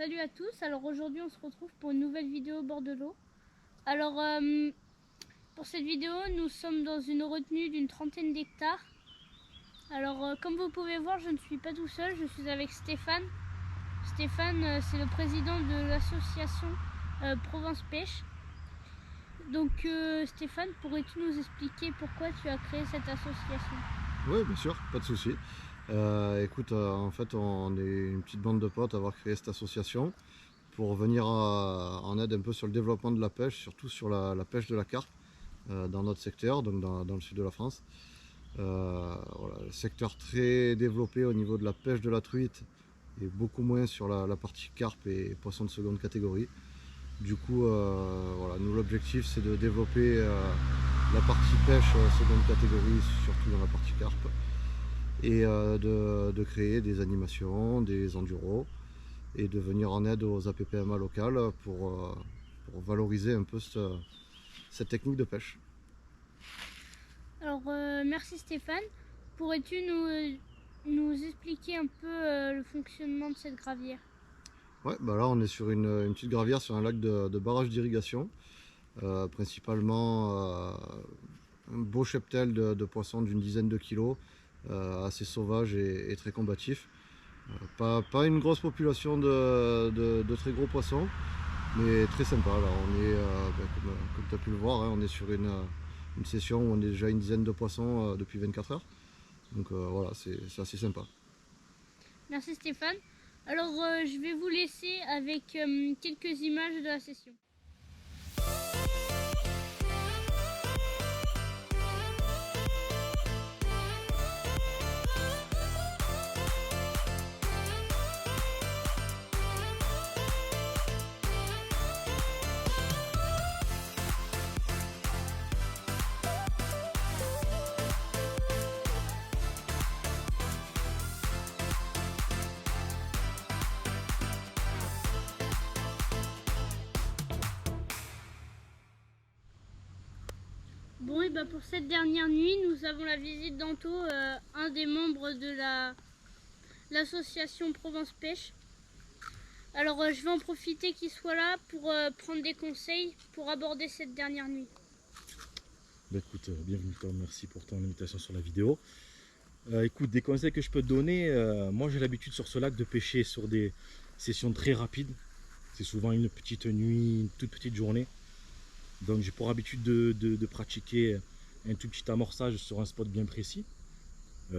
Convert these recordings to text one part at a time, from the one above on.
Salut à tous, alors aujourd'hui on se retrouve pour une nouvelle vidéo au bord de l'eau. Alors pour cette vidéo nous sommes dans une retenue d'une 30aine d'hectares. Alors comme vous pouvez voir, je ne suis pas tout seul, je suis avec Stéphane. Stéphane c'est le président de l'association Provence Pêche. Donc Stéphane, pourrais-tu nous expliquer pourquoi tu as créé cette association? Oui, bien sûr, pas de souci. Écoute, en fait, on est une petite bande de potes à avoir créé cette association pour venir en aide un peu sur le développement de la pêche, surtout sur la pêche de la carpe dans notre secteur, donc dans le sud de la France. Voilà, secteur très développé au niveau de la pêche de la truite et beaucoup moins sur la partie carpe et poissons de seconde catégorie. Du coup, voilà, nous l'objectif c'est de développer la partie pêche seconde catégorie, surtout dans la partie carpe, et de créer des animations, des enduros, et de venir en aide aux APPMA locales pour valoriser un peu cette technique de pêche. Alors merci Stéphane, pourrais-tu nous expliquer un peu le fonctionnement de cette gravière? Ouais, bah là on est sur une petite gravière sur un lac de barrage d'irrigation, principalement un beau cheptel de poissons d'une dizaine de kilos, assez sauvage et très combatif. Pas une grosse population de très gros poissons, mais très sympa. Là, on est, comme tu as pu le voir, hein, on est sur une session où on est déjà une dizaine de poissons depuis 24 heures. Donc voilà, c'est assez sympa. Merci Stéphane. Alors je vais vous laisser avec quelques images de la session. Bon, et bah pour cette dernière nuit, nous avons la visite d'Anto, un des membres de l'association Provence Pêche. Alors je vais en profiter qu'il soit là pour prendre des conseils pour aborder cette dernière nuit. Bah écoute, bienvenue Tom, merci pour ton invitation sur la vidéo. Écoute, des conseils que je peux te donner, moi j'ai l'habitude sur ce lac de pêcher sur des sessions très rapides. C'est souvent une petite nuit, une toute petite journée. Donc j'ai pour habitude de pratiquer un tout petit amorçage sur un spot bien précis.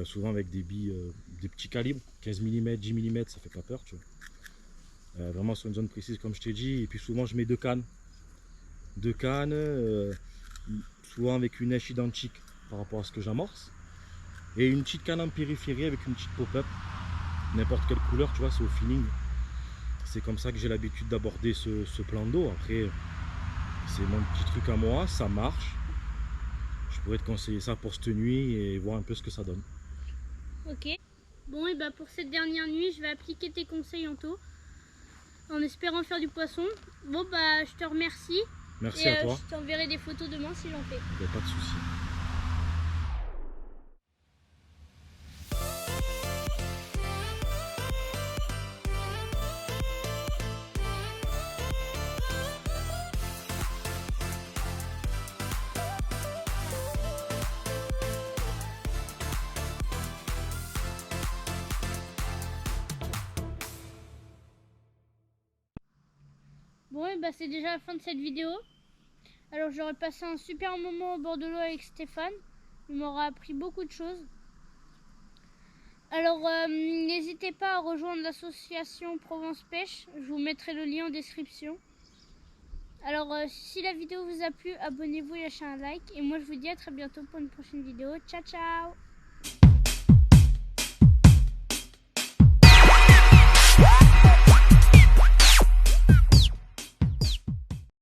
Souvent avec des billes, des petits calibres, 15 mm, 10 mm, ça fait pas peur, tu vois. Vraiment sur une zone précise comme je t'ai dit. Et puis souvent je mets deux cannes. Deux cannes, souvent avec une èche identique par rapport à ce que j'amorce. Et une petite canne en périphérie avec une petite pop-up. N'importe quelle couleur, tu vois, c'est au feeling. C'est comme ça que j'ai l'habitude d'aborder ce plan d'eau. Après, c'est mon petit truc à moi, ça marche. Je pourrais te conseiller ça pour cette nuit et voir un peu ce que ça donne. Ok. Bon, et bah pour cette dernière nuit, je vais appliquer tes conseils Anto, en espérant faire du poisson. Bon bah je te remercie. Merci à toi. Je t'enverrai des photos demain si j'en fais. Pas de souci. Bon, et bah c'est déjà la fin de cette vidéo. Alors j'aurais passé un super moment au bord de l'eau avec Stéphane. Il m'aura appris beaucoup de choses. Alors n'hésitez pas à rejoindre l'association Provence Pêche. Je vous mettrai le lien en description. Alors si la vidéo vous a plu, abonnez-vous et lâchez un like. Et moi je vous dis à très bientôt pour une prochaine vidéo. Ciao ciao!